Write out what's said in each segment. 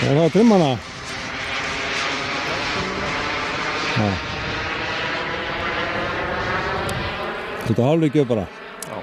Það var að trimma hana. Já. Þetta hálfleikið bara. Já.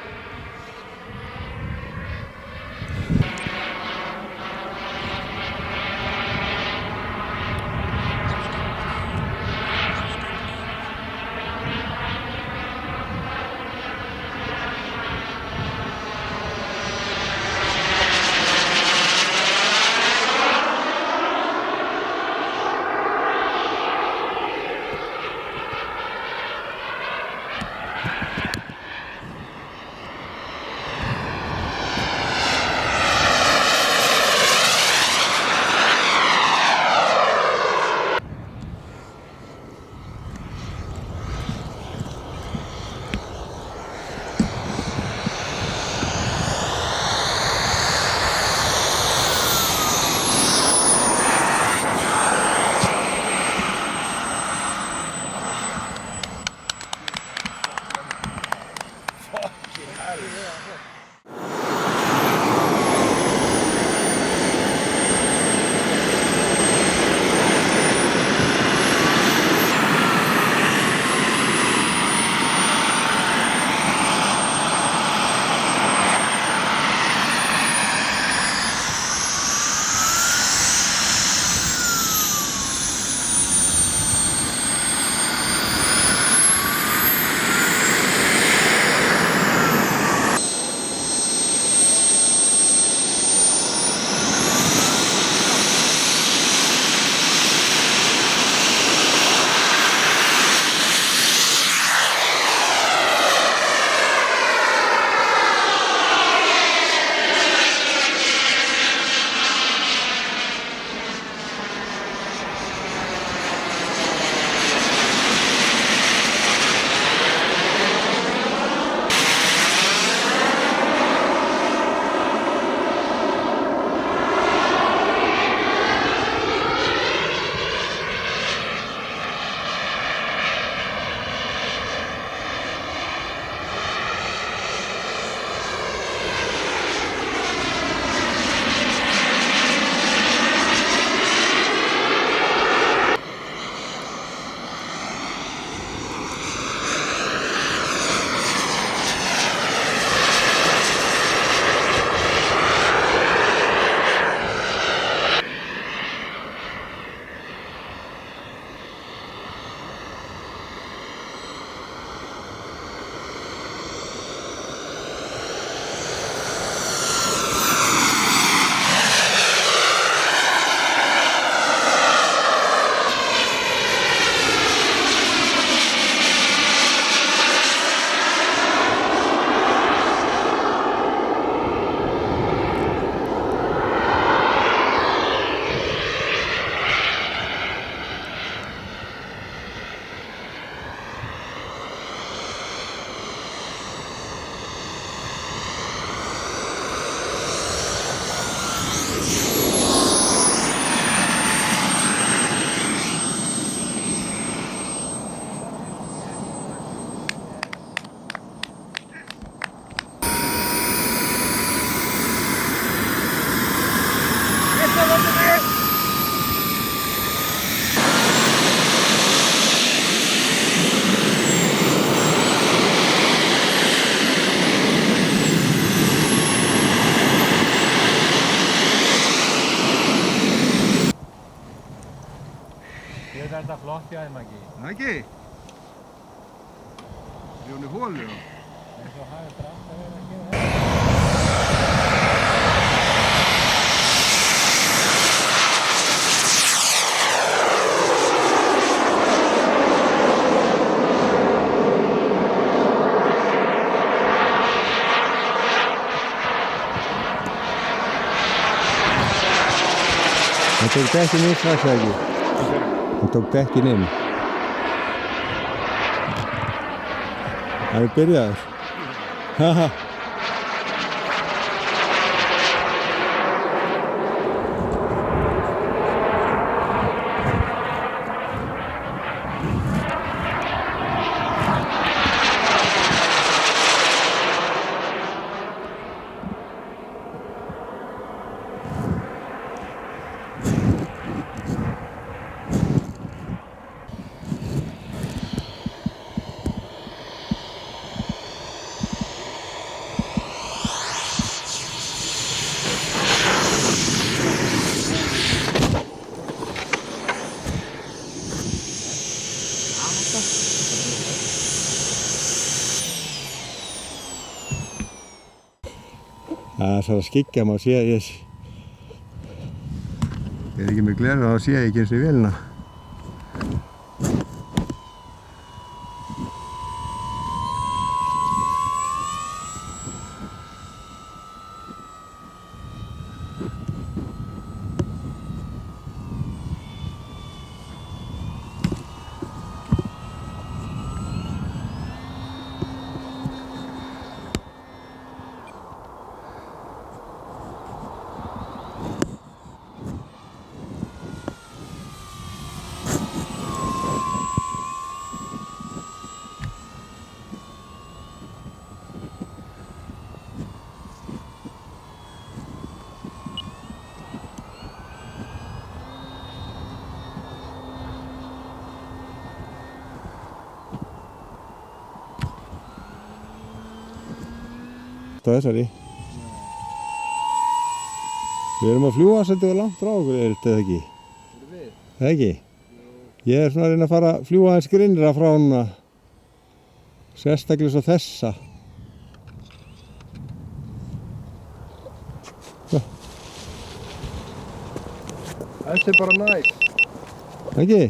Ég þetta flott hjá þeim ekki. Það ekki? Jóni hólu. Eins og hafið stramt að vera að gera þetta. Það tók dekkin inn strax eða ekki? Það tók dekkin inn. Það er byrjaður. Haha. það er að skyggja, maður sé ég er ekki með gleraugu, þá sé ég ekki eins og vélina. Á þessari. Við erum að fljúga svolítið langt frá okkur, er þetta ekki? Erum við? Það ekki? Ég er svona að reyna að fara að fljúga aðeins grinnra frá hana. Sérstaklega svo þessa. Þessi er bara næs. Ekki?